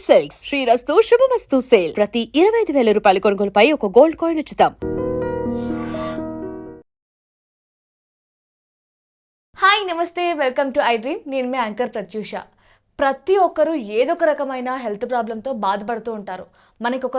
Silks శ్రీరస్తు శుభమస్తు sale ప్రతి 25,000 రూపాయల కొనుగోలుపై ఒక గోల్డ్ కాయిన్ ఉచితం. హాయ్ నమస్తే, వెల్కమ్ టు ఐ డ్రీమ్. నేను మీ యాంకర్ ప్రత్యూష. ప్రతి ఒక్కరు ఏదో ఒక రకమైన హెల్త్ ప్రాబ్లంతో బాధపడుతూ ఉంటారు. మనకి ఒక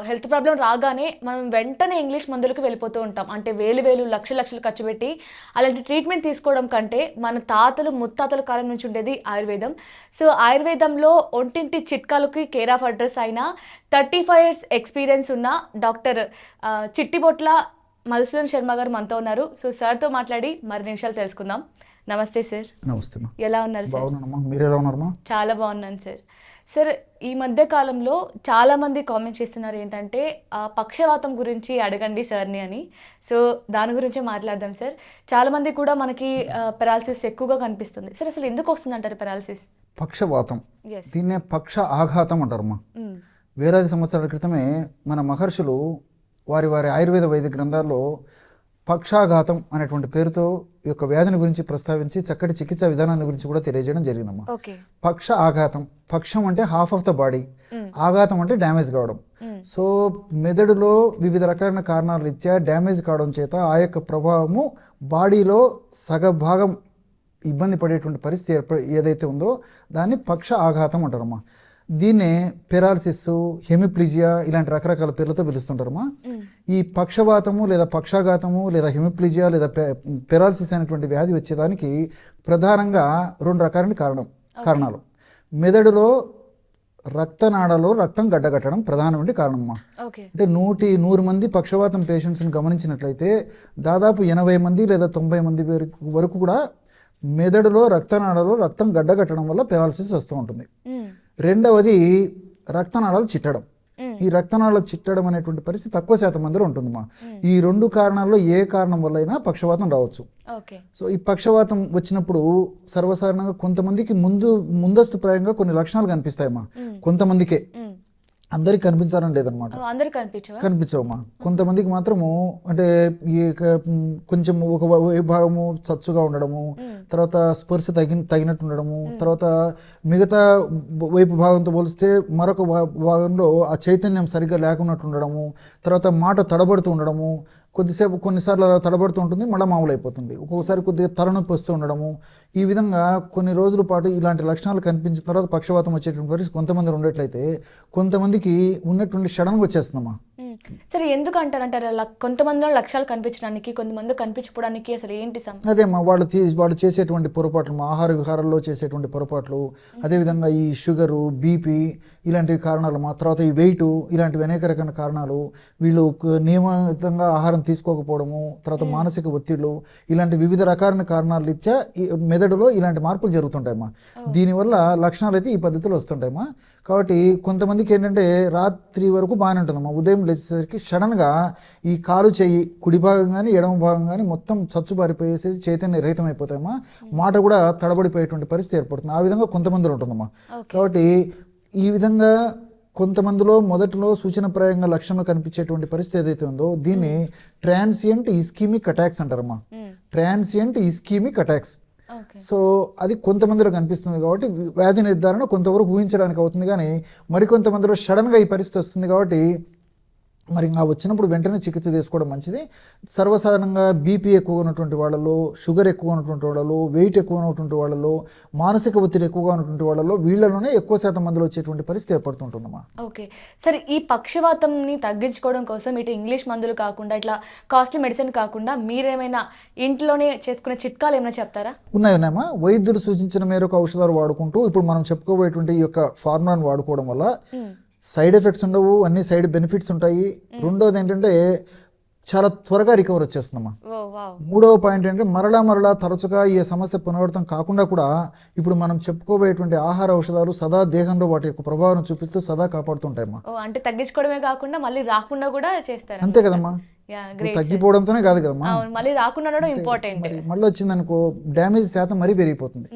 హెల్త్ ప్రాబ్లం రాగానే మనం వెంటనే ఇంగ్లీష్ మందులకు వెళ్ళిపోతూ ఉంటాం. అంటే వేలు లక్షలు ఖర్చు పెట్టి అలాంటి ట్రీట్మెంట్ తీసుకోవడం కంటే మన తాతలు ముత్తాతల కాలం నుంచి ఉండేది ఆయుర్వేదం. సో ఆయుర్వేదంలో ఒంటింటి చిట్కాలకి కేర్ ఆఫ్ అడ్రస్ అయిన 35 years ఎక్స్పీరియన్స్ ఉన్న డాక్టర్ చిట్టిబొట్ల మధుసూదన్ శర్మ గారు మనతో ఉన్నారు. సో సార్తో మాట్లాడి మరి నిమిషాలు తెలుసుకుందాం. నమస్తే సార్. నమస్తే. ఎలా ఉన్నారు సార్? మీరు ఎలా ఉన్నారు? చాలా బాగున్నాను సార్. సార్, ఈ మధ్య కాలంలో చాలామంది కామెంట్ చేస్తున్నారు ఏంటంటే పక్షవాతం గురించి అడగండి సార్ని అని. సో దాని గురించే మాట్లాడదాం సార్. చాలామంది కూడా మనకి పెరాలసిస్ ఎక్కువగా కనిపిస్తుంది సార్. అసలు ఎందుకు వస్తుంది అంటారు పెరాలసిస్? పక్షవాతం, దీన్నే పక్ష ఆఘాతం అంటారమ్మా. వేలాది సంవత్సరాల క్రితమే మన మహర్షులు వారి ఆయుర్వేద వైద్య గ్రంథాల్లో పక్షాఘాతం అనేటువంటి పేరుతో ఈ యొక్క వ్యాధిని గురించి ప్రస్తావించి చక్కటి చికిత్సా విధానాన్ని గురించి కూడా తెలియజేయడం జరిగిందమ్మా. పక్ష ఆఘాతం, పక్షం అంటే హాఫ్ ఆఫ్ ద బాడీ, ఆఘాతం అంటే డ్యామేజ్ కావడం. సో మెదడులో వివిధ రకాలైన కారణాల రీత్యా డ్యామేజ్ కావడం చేత ఆ యొక్క ప్రభావము బాడీలో సగభాగం ఇబ్బంది పడేటువంటి పరిస్థితి ఏదైతే ఉందో దాన్ని పక్ష ఆఘాతం అంటారమ్మా. దీన్నే పెరాలసిస్, హెమిప్లీజియా ఇలాంటి రకరకాల పేర్లతో పిలుస్తుంటారమ్మా. ఈ పక్షవాతము లేదా పక్షాఘాతము లేదా హెమిప్లీజియా లేదా పెరాలసిస్ అనేటువంటి వ్యాధి వచ్చేదానికి ప్రధానంగా 2 రకాలైన కారణాలు. మెదడులో రక్తనాళాలో రక్తం గడ్డగట్టడం ప్రధానమైన కారణమ్మా. అంటే 100 మంది పక్షవాతం పేషెంట్స్ని గమనించినట్లయితే దాదాపు 80 మంది లేదా 90 మంది వరకు కూడా మెదడులో రక్తనాళాలో రక్తం గడ్డగట్టడం వల్ల పెరాలసిస్ వస్తూ ఉంటుంది. రెండవది రక్తనాళాలు చిట్టడం. ఈ రక్తనాళాలు చిట్టడం అనేటువంటి పరిస్థితి తక్కువ శాతం మందిలో ఉంటుందమ్మా. ఈ 2 కారణాల్లో ఏ కారణం వల్ల అయినా పక్షవాతం రావచ్చు. సో ఈ పక్షవాతం వచ్చినప్పుడు సర్వసాధారణంగా కొంతమందికి ముందస్తు ప్రాయంగా కొన్ని లక్షణాలు కనిపిస్తాయమ్మా. కొంతమందికే, అందరికి కనిపించాలని లేదనమాట. కనిపించవమ్మా. కొంతమందికి మాత్రము అంటే కొంచెం ఒక భాగము చచ్చుగా ఉండడము, తర్వాత స్పర్శ తగినట్టు ఉండడము, తర్వాత మిగతా వైపు భాగంతో పోలిస్తే మరొక భాగంలో ఆ చైతన్యం సరిగ్గా లేకున్నట్టు ఉండడము, తర్వాత మాట తడబడుతూ ఉండడము, కొన్నిసార్లు అలా తడబడుతూ ఉంటుంది, మళ్ళీ మామూలు అయిపోతుంది. ఒక్కొక్కసారి కొద్దిగా తలనొప్పి వస్తూ ఉండడము. ఈ విధంగా కొన్ని రోజుల పాటు ఇలాంటి లక్షణాలు కనిపించిన తర్వాత పక్షవాతం వచ్చేటువంటి పరిస్థితి కొంతమంది ఉండేట్లయితే కొంతమందికి ఉన్నటువంటి సడన్గా వచ్చేస్తుందమ్మా. సరే, ఎందుకు అంటారు కొంతమందిలో లక్షణాలు కనిపించడానికి, కొంతమంది కనిపించడానికి అసలు ఏంటి? అదేమ్మా, వాళ్ళు చేసేటువంటి పొరపాట్లు, ఆహార విహారాల్లో చేసేటువంటి పొరపాట్లు, అదేవిధంగా ఈ షుగరు, బీపీ ఇలాంటి కారణాలు, తర్వాత ఈ వెయిట్, ఇలాంటివి అనేక రకాల కారణాలు. వీళ్ళు నియమితంగా ఆహారం తీసుకోకపోవడము, తర్వాత మానసిక ఒత్తిళ్లు, ఇలాంటి వివిధ రకాలైన కారణాల రీత్యా మెదడులో ఇలాంటి మార్పులు జరుగుతుంటాయమ్మా. దీనివల్ల లక్షణాలు అయితే ఈ పద్ధతిలో వస్తుంటాయమ్మా. కాబట్టి కొంతమందికి ఏంటంటే రాత్రి వరకు బాగానే ఉంటుందమ్మా, ఉదయం లేచేసరికి సడన్గా ఈ కాలు చెయ్యి కుడి భాగం కానీ ఎడమ భాగం కానీ మొత్తం చచ్చుబారిపోయేసి చైతన్య రహితం అయిపోతాయమ్మా. మాట కూడా తడబడిపోయేటువంటి పరిస్థితి ఏర్పడుతుంది. ఆ విధంగా కొంతమందిలో ఉంటుందమ్మా. కాబట్టి ఈ విధంగా కొంతమందిలో మొదట్లో సూచనప్రాయంగా లక్షణాలు కనిపించేటువంటి పరిస్థితి ఏదైతే ఉందో దీన్ని ట్రాన్సియంట్ ఇస్కీమిక్ అటాక్స్ అంటారమ్మా. Transient ischemic attacks. సో అది కొంతమందిలో కనిపిస్తుంది కాబట్టి వ్యాధి నిర్ధారణ కొంతవరకు ఊహించడానికి అవుతుంది, కానీ మరికొంతమందిలో సడన్గా ఈ పరిస్థితి వస్తుంది. కాబట్టి మరి ఇంకా వచ్చినప్పుడు వెంటనే చికిత్స తీసుకోవడం మంచిది. సర్వసాధారణంగా బీపీ ఎక్కువ ఉన్నటువంటి వాళ్ళలో, షుగర్ ఎక్కువ ఉన్నటువంటి వాళ్ళలో, వెయిట్ ఎక్కువ ఉన్నటువంటి వాళ్ళలో, మానసిక ఒత్తిడి ఎక్కువగా ఉన్నటువంటి వాళ్ళలో, వీళ్ళలోనే ఎక్కువ శాతం మందిలో వచ్చేటువంటి పరిస్థితి ఏర్పడుతుంటుందమ్మా. ఓకే సరే, ఈ పక్షవాతంని తగ్గించుకోవడం కోసం ఇటు ఇంగ్లీష్ మందులు కాకుండా, ఇట్లా కాస్ట్లీ మెడిసిన్ కాకుండా మీరేమైనా ఇంట్లోనే చేసుకునే చిట్కాలు ఏమైనా చెప్తారా? ఉన్నాయమ్మా. వైద్యులు సూచించిన మేరకు ఔషధాలు వాడుకుంటూ ఇప్పుడు మనం చెప్పుకోబోయేటువంటి ఈ యొక్క ఫార్ములాను వాడుకోవడం వల్ల సైడ్ ఎఫెక్ట్స్ ఉండవు, అన్ని సైడ్ బెనిఫిట్స్ ఉంటాయి. రెండవది ఏంటంటే చాలా త్వరగా రికవర్ వచ్చేస్తుందమ్మా. మూడవ పాయింట్ ఏంటంటే మరలా తరచుగా ఈ సమస్య పునరావృతం కాకుండా కూడా ఇప్పుడు మనం చెప్పుకోబోయేటువంటి ఆహార ఔషధాలు సదా దేహంలో వాటి యొక్క ప్రభావం చూపిస్తూ సదా కాపాడుతుంటాయమ్మా. అంటే తగ్గించుకోవడమే కాకుండా మళ్ళీ రాకుండా కూడా చేస్తారు. అంతే కదమ్మా. తగ్గిపోవడంతోనే కాదు కదమ్మా, మళ్ళీ రాకుండా ఇంపార్టెంట్. మళ్ళీ వచ్చిందనుకో డ్యామేజ్ శాతం మరీ పెరిగిపోతుంది.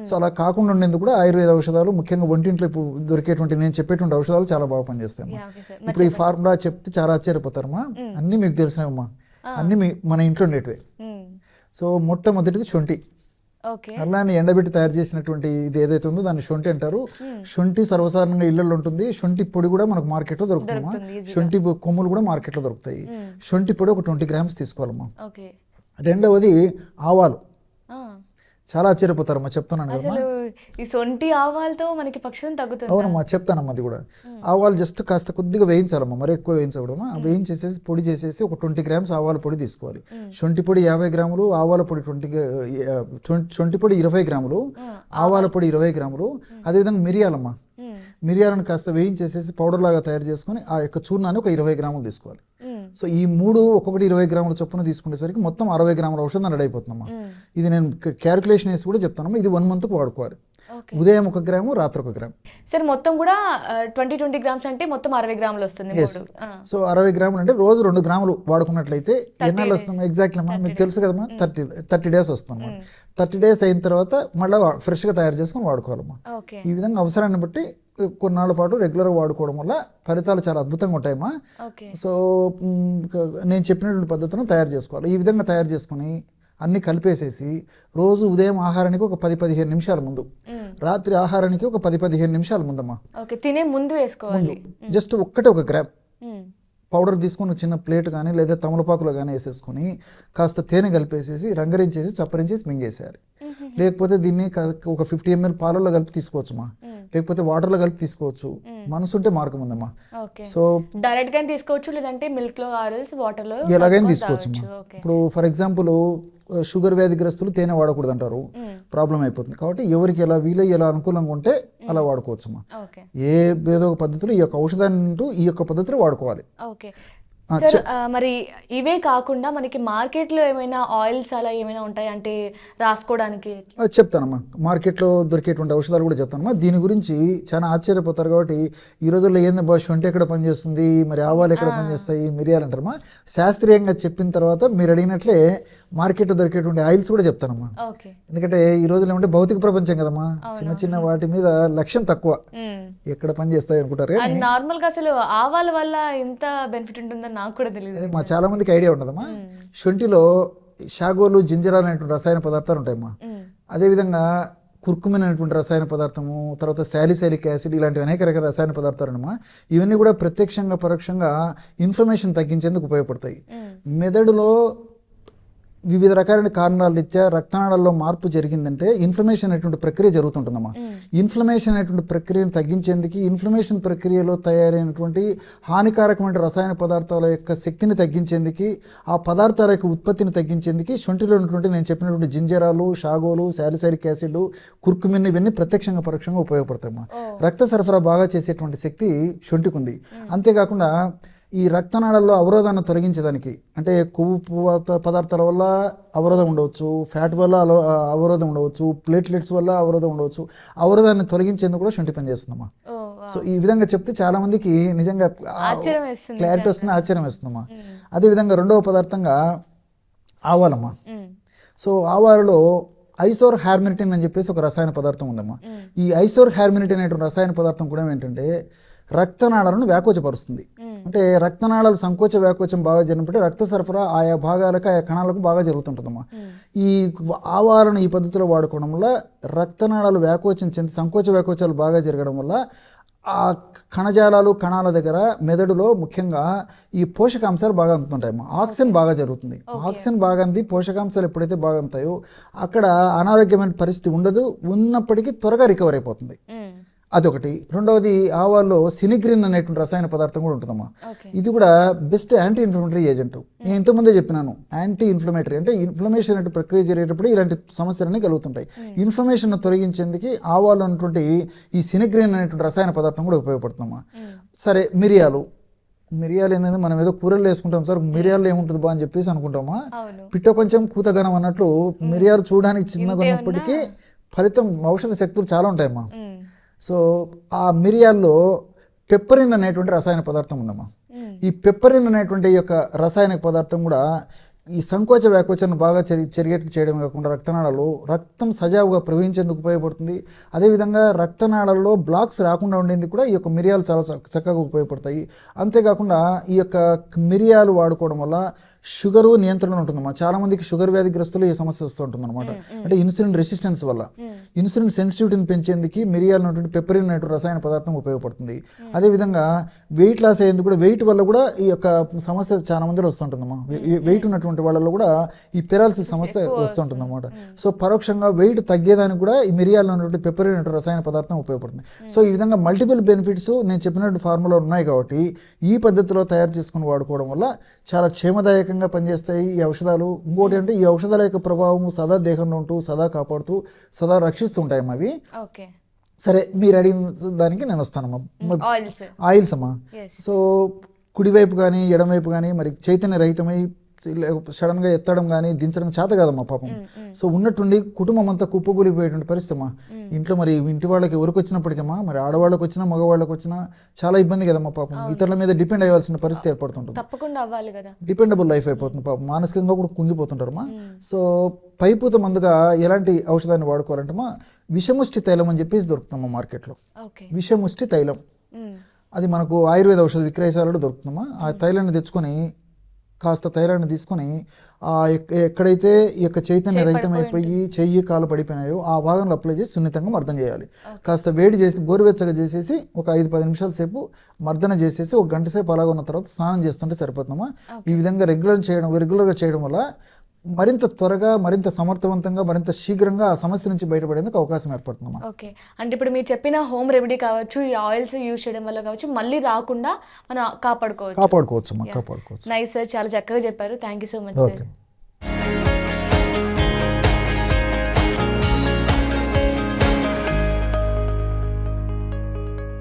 సో అలా కాకుండా ఉండేందుకు కూడా ఆయుర్వేద ఔషధాలు, ముఖ్యంగా ఒంటింట్లో ఇప్పుడు దొరికేటువంటి నేను చెప్పేటువంటి ఔషధాలు చాలా బాగా పనిచేస్తాయి. ఇప్పుడు ఈ ఫార్ములా చెప్తే చాలా ఆశ్చర్యపోతారమ్మా. అన్ని మీకు తెలిసినవమ్మా, అన్ని మన ఇంట్లో ఉండేటివే. సో మొట్టమొదటిది శొంఠి. ఓకే. అల్లాన్ని ఎండబెట్టి తయారు చేసినటువంటి ఇది ఏదైతే ఉందో దాన్ని శొంఠి అంటారు. శొంఠి సర్వసాధారణంగా ఇళ్లలో ఉంటుంది. శొంఠి పొడి కూడా మనకు మార్కెట్లో దొరుకుతుందమ్మా. శొంఠి కొమ్ములు కూడా మార్కెట్లో దొరుకుతాయి. శొంఠి పొడి ఒక 20 grams తీసుకోవాలమ్మా. ఓకే. రెండవది ఆవాలు. ఆ. చాలా ఆశ్చర్యపోతారమ్మా, చెప్తున్నాను కదమ్మా. అసలు ఈ సొంటి ఆవాలతో మనకి పక్షం తగ్గుతుంది. అవునమ్మా, చెప్తానమ్మా. అది కూడా ఆవాలు జస్ట్ కాస్త కొద్దిగా వేయించాలమ్మా, మరి ఎక్కువ వేయించకూడమ్మా. వేయించేసేసి పొడి చేసేసి ఒక 20 grams ఆవాల పొడి తీసుకోవాలి. శొంఠి పొడి 50 grams, ఆవాల పొడి శొంఠి పొడి 20 grams, ఆవాల పొడి 20 grams. అదేవిధంగా మిరియాలమ్మా, మిరియాలను కాస్త వేయించేసేసి పౌడర్ లాగా తయారు చేసుకొని ఆ యొక్క చూర్ణాన్ని ఒక 20 grams తీసుకోవాలి. సో ఈ మూడు ఒక్కొక్కటి 20 grams చొప్పున తీసుకునేసరికి మొత్తం 60 grams ఔషధం రెడీ అయిపోతుందమ్మా. ఇది నేను క్యాలిక్యులేషన్ వేసి కూడా చెప్తానమ్మా. ఇది 1 month వాడుకోవాలి. ఉదయం 1 గ్రాము, రాత్రి 1 గ్రాము. సార్ మొత్తం కూడా 20 grams అంటే మొత్తం 60 grams వస్తుంది. సో 60 grams అంటే రోజు 2 grams వాడుకున్నట్లయితే ఎన్నాళ్ళు వస్తుంది ఎగ్జాక్ట్లీ అమ్మా? మీకు తెలుసు కదమ్మా, 30 days వస్తుంది. 30 days అయిన తర్వాత మళ్ళీ ఫ్రెష్గా తయారు చేసుకొని వాడుకోవాలమ్మా. ఈ విధంగా అవసరాన్ని బట్టి కొన్నాళ్ళ పాటు రెగ్యులర్గా వాడుకోవడం వల్ల ఫలితాలు చాలా అద్భుతంగా ఉంటాయమ్మా. సో నేను చెప్పినటువంటి పద్ధతిని తయారు చేసుకోవాలి. ఈ విధంగా తయారు చేసుకుని అన్నీ కలిపేసేసి రోజు ఉదయం ఆహారానికి ఒక 10-15 నిమిషాల ముందు, రాత్రి ఆహారానికి ఒక 10-15 నిమిషాల ముందమ్మా. తినే ముందు వేసుకోవాలి. జస్ట్ 1 గ్రామ్ పౌడర్ తీసుకొని చిన్న ప్లేట్ కానీ లేదా తమలపాకులో కానీ వేసేసుకొని కాస్త తేనె కలిపేసేసి రంగరించేసి చప్పరించేసి మింగేసేయాలి. లేకపోతే దీన్ని ఒక 50 ml పాలల్లో కలిపి తీసుకోవచ్చుమా, లేకపోతే వాటర్లో కలిపి తీసుకోవచ్చు. మనసు ఉంటే మార్గం ఉందమ్మా. సో డైరెక్ట్ గా తీసుకోవచ్చు, లేదంటే మిల్క్ లో ఆరల్స్ వాటర్ లో ఎలాగైనా తీసుకోవచ్చు. ఇప్పుడు ఫర్ ఎగ్జాంపుల్ షుగర్ వ్యాధిగ్రస్తులు తేనె వాడకూడదు అంటారు, ప్రాబ్లం అయిపోతుంది. కాబట్టి ఎవరికి ఎలా వీలై ఎలా అనుకూలంగా ఉంటే అలా వాడుకోవచ్చమ్మా. ఏదో ఒక పద్ధతిలో ఈ యొక్క ఔషధాన్ని ఈ యొక్క పద్ధతిలో వాడుకోవాలి. మరి ఇవే కాకుండా మనకి మార్కెట్ లో ఏమైనా ఆయిల్స్ అలా ఏమైనా ఉంటాయి అంటే రాసుకోవడానికి? చెప్తానమ్మా, మార్కెట్లో దొరికేటువంటి ఔషధాలు కూడా చెప్తానమ్మా. దీని గురించి చాలా ఆశ్చర్యపోతారు. కాబట్టి ఈ రోజుల్లో ఏంది భాష అంటే ఎక్కడ పనిచేస్తుంది, మరి ఆవాలు ఎక్కడ పనిచేస్తాయి, మిరియాలు అంటారమ్మా. శాస్త్రీయంగా చెప్పిన తర్వాత మీరు అడిగినట్లే మార్కెట్లో దొరికేటువంటి ఆయిల్స్ కూడా చెప్తానమ్మా. ఎందుకంటే ఈ రోజుల్లో ఏమంటే భౌతిక ప్రపంచం కదమ్మా, చిన్న చిన్న వాటి మీద లక్ష్యం తక్కువ, ఎక్కడ పనిచేస్తాయి అనుకుంటారు. నార్మల్ గా అసలు ఆవాల వల్ల ఎంత బెనిఫిట్ ఉంటుందని నాకు కూడా తెలియదు. మా చాలా మందికి ఐడియా ఉండదమ్మా. శొంఠిలో షాగోలు, జింజరాలు అనేటువంటి రసాయన పదార్థాలు ఉంటాయమ్మా. అదేవిధంగా కుర్కుమిన్ అనేటువంటి రసాయన పదార్థము, తర్వాత శాలిసైలిక్ యాసిడ్, ఇలాంటివి అనేక రకాల రసాయన పదార్థాలు అన్నమా. ఇవన్నీ కూడా ప్రత్యక్షంగా పరోక్షంగా ఇన్ఫ్లమేషన్ తగ్గించేందుకు ఉపయోగపడతాయి. మెదడులో వివిధ రకాలైన కారణాల రీత్యా రక్తనాళాల్లో మార్పు జరిగిందంటే ఇన్ఫ్లమేషన్ అనేటువంటి ప్రక్రియ జరుగుతుంటుందమ్మా. ఇన్ఫ్లమేషన్ అనేటువంటి ప్రక్రియను తగ్గించేందుకు, ఇన్ఫ్లమేషన్ ప్రక్రియలో తయారైనటువంటి హానికారకమైన రసాయన పదార్థాల యొక్క శక్తిని తగ్గించేందుకు, ఆ పదార్థాల యొక్క ఉత్పత్తిని తగ్గించేందుకు శొంఠిలో ఉన్నటువంటి నేను చెప్పినటువంటి జింజరాలు, షాగోలు, శాలిసైలిక్ యాసిడ్, కుర్కుమిన్ ఇవన్నీ ప్రత్యక్షంగా పరోక్షంగా ఉపయోగపడతాయమ్మా. రక్త సరఫరా బాగా చేసేటువంటి శక్తి శొంఠికి ఉంది. అంతేకాకుండా ఈ రక్తనాళాల్లో అవరోధాన్ని తొలగించడానికి, అంటే కొవ్వు పదార్థాల వల్ల అవరోధం ఉండవచ్చు, ఫ్యాట్ వల్ల అవరోధం ఉండవచ్చు, ప్లేట్లెట్స్ వల్ల అవరోధం ఉండవచ్చు. అవరోధాన్ని తొలగించేందుకు కూడా శొంఠి పనిచేస్తుందమ్మా. సో ఈ విధంగా చెప్తే చాలా మందికి నిజంగా క్లారిటీ వస్తుంది, ఆశ్చర్యం వేస్తుందమ్మా. అదేవిధంగా రెండవ పదార్థంగా ఆవాలమ్మా. సో ఆవాలలో ఐసోర్ హార్మినిటిన్ అని చెప్పేసి ఒక రసాయన పదార్థం ఉందమ్మా. ఈ ఐసోర్ హార్మినిటిన్ అనేటువంటి రసాయన పదార్థం కూడా ఏంటంటే రక్తనాళాలను వ్యాకోచపరుస్తుంది. అంటే రక్తనాళాలు సంకోచ వ్యాకోచం బాగా జరిగినప్పుడు రక్త సరఫరా ఆయా భాగాలకు, ఆయా కణాలకు బాగా జరుగుతుంటుందమ్మా. ఈ ఆవాలను ఈ పద్ధతిలో వాడుకోవడం వల్ల రక్తనాళాలు వ్యాకోచం చెంది సంకోచ వ్యాకోచాలు బాగా జరగడం వల్ల ఆ కణజాలాలు, కణాల దగ్గర మెదడులో ముఖ్యంగా ఈ పోషకాంశాలు బాగా అందుతుంటాయమ్మా. ఆక్సిజన్ బాగా జరుగుతుంది. ఆక్సిజన్ బాగా అంది, పోషకాంశాలు ఎప్పుడైతే బాగా అందుతాయో అక్కడ అనారోగ్యమైన పరిస్థితి ఉండదు, ఉన్నప్పటికీ త్వరగా రికవర్ అయిపోతుంది. అదొకటి. రెండవది ఆవాల్లో సినిగ్రిన్ అనేటువంటి రసాయన పదార్థం కూడా ఉంటుందమ్మా. ఇది కూడా బెస్ట్ యాంటీ ఇన్ఫ్లమేటరీ ఏజెంట్. నేను ఇంతకుముందే చెప్పినాను, యాంటీ ఇన్ఫ్లమేటరీ అంటే ఇన్ఫ్లమేషన్ అనే ప్రక్రియ జరిగేటప్పుడు ఇలాంటి సమస్యలన్నీ కలుగుతుంటాయి. ఇన్ఫ్లమేషన్ తొలగించేందుకు ఆవాలు అన్నటువంటి ఈ సినిగ్రిన్ అనేటువంటి రసాయన పదార్థం కూడా ఉపయోగపడుతుందమ్మా. సరే, మిరియాలు ఏంటంటే మనం ఏదో కూరలు వేసుకుంటాం సార్, మిరియాలు ఏముంటుంది బా అని చెప్పేసి అనుకుంటామా. పిట్ట కొంచెం కూతగనం అన్నట్లు మిరియాలు చూడడానికి చిన్నగా ఉన్నప్పటికీ ఫలితం ఔషధ శక్తులు చాలా ఉంటాయమ్మా. సో ఆ మిరియాల్లో పెప్పరిన్ అనేటువంటి రసాయన పదార్థం ఉందమ్మా. ఈ పెప్పరిన్ అనేటువంటి యొక్క రసాయనిక పదార్థం కూడా ఈ సంకోచ వ్యాకోచాన్ని బాగా చెరిగేట్లు చేయడం కాకుండా రక్తనాళాల్లో రక్తం సజావుగా ప్రవహించేందుకు ఉపయోగపడుతుంది. అదేవిధంగా రక్తనాళాల్లో బ్లాక్స్ రాకుండా ఉండేందుకు కూడా ఈ యొక్క మిరియాలు చాలా చక్కగా ఉపయోగపడతాయి. అంతేకాకుండా ఈ యొక్క మిరియాలు వాడుకోవడం వల్ల షుగరు నియంత్రణ ఉంటుందన్నమాట. చాలామందికి షుగర్ వ్యాధిగ్రస్తులు ఈ సమస్య వస్తూ ఉంటుంది అనమాట. అంటే ఇన్సులిన్ రెసిస్టెన్స్ వల్ల ఇన్సులిన్ సెన్సిటివిటీని పెంచేందుకు మిరియాలు ఉన్నటువంటి పెప్పరిన్ అనే రసాయన పదార్థం ఉపయోగపడుతుంది. అదేవిధంగా వెయిట్ లాస్ అయ్యేందుకు కూడా వెయిట్ వల్ల కూడా ఈ యొక్క సమస్య చాలా మందిలో వస్తుంటుందమ్మా. వెయిట్ ఉన్నటువంటి వాళ్ళలో కూడా ఈ పెరాలసిస్ సమస్య వస్తుంటుంది అనమాట. సో పరోక్షంగా వెయిట్ తగ్గేదానికి కూడా ఈ మిరియాల్లో ఉన్నటువంటి పెప్పరిన్ అనే రసాయన పదార్థం ఉపయోగపడుతుంది. సో ఈ విధంగా మల్టిపుల్ బెనిఫిట్స్ నేను చెప్పినట్టు ఫార్ములా ఉన్నాయి కాబట్టి ఈ పద్ధతిలో తయారు చేసుకుని వాడుకోవడం వల్ల చాలా క్షేమదాయకంగా పనిచేస్తాయి ఈ ఔషధాలు. ఇంకోటి అంటే ఈ ఔషధాల యొక్క ప్రభావం సదా దేహంలో ఉంటూ సదా కాపాడుతూ సదా రక్షిస్తూ ఉంటాయి అవి. సరే, మీరు అడిగిన దానికి నేను వస్తానమ్మా. ఆయిల్స్ అమ్మా. సో కుడివైపు కానీ ఎడమవైపు కానీ మరి చైతన్య రహితమై సడన్గా ఎత్తడం కానీ దించడం చేత కాదమ్మా పాపం. సో ఉన్నట్టుండి కుటుంబం అంతా కుప్పకూలిపోయేటువంటి పరిస్థితి అమ్మా. ఇంట్లో మరి ఇంటి వాళ్ళకి ఎవరికి వచ్చినప్పటికమ్మా, మరి ఆడవాళ్ళకి వచ్చినా మగవాళ్ళకి వచ్చినా చాలా ఇబ్బంది కదమ్మా పాపం. ఇతరుల మీద డిపెండ్ అయ్యాల్సిన పరిస్థితి ఏర్పడుతుంటుంది. తప్పకుండా అవ్వాలి కదా, డిపెండబుల్ లైఫ్ అయిపోతుంది పాపం. మానసికంగా కూడా కుంగిపోతుంటారమ్మా. సో పైపూత మందుగా ఎలాంటి ఔషధాన్ని వాడుకోవాలంటమ్మా, విషముష్టి తైలం అని చెప్పేసి దొరుకుతుందమ్మా మార్కెట్లో. విషముష్టి తైలం అది మనకు ఆయుర్వేద ఔషధ విక్రయశాలలో దొరుకుతుందమ్మా. ఆ తైలాన్ని తెచ్చుకొని కాస్త తైలాన్ని తీసుకొని ఎక్కడైతే ఈ యొక్క చైతన్య రహితమైపోయి చెయ్యి కాలు పడిపోయినాయో ఆ భాగంలో అప్లై చేసి సున్నితంగా మర్దన చేయాలి. కాస్త వేడి చేసి గోరువెచ్చగా చేసేసి ఒక 5-10 నిమిషాల సేపు మర్దన చేసేసి 1 గంట సేపు అలాగ ఉన్న తర్వాత స్నానం చేస్తుంటే సరిపోతుందమ్మా. ఈ విధంగా రెగ్యులర్గా చేయడం వల్ల మరింత త్వరగా, మరింత సమర్థవంతంగా, మరింత శీఘ్రంగా ఆ సమస్య నుంచి బయటపడేందుకు అవకాశం ఏర్పడుతుందమ్మా. ఓకే, అంటే ఇప్పుడు మీరు చెప్పిన హోమ్ రెమెడీ కావచ్చు, ఈ ఆయిల్స్ యూజ్ చేయడం వల్ల కావచ్చు, మళ్ళీ రాకుండా మనం కాపాడుకోవచ్చు. కాపాడుకోవచ్చు. నైస్ సార్, చాలా చక్కగా చెప్పారు. Thank you so much. Okay.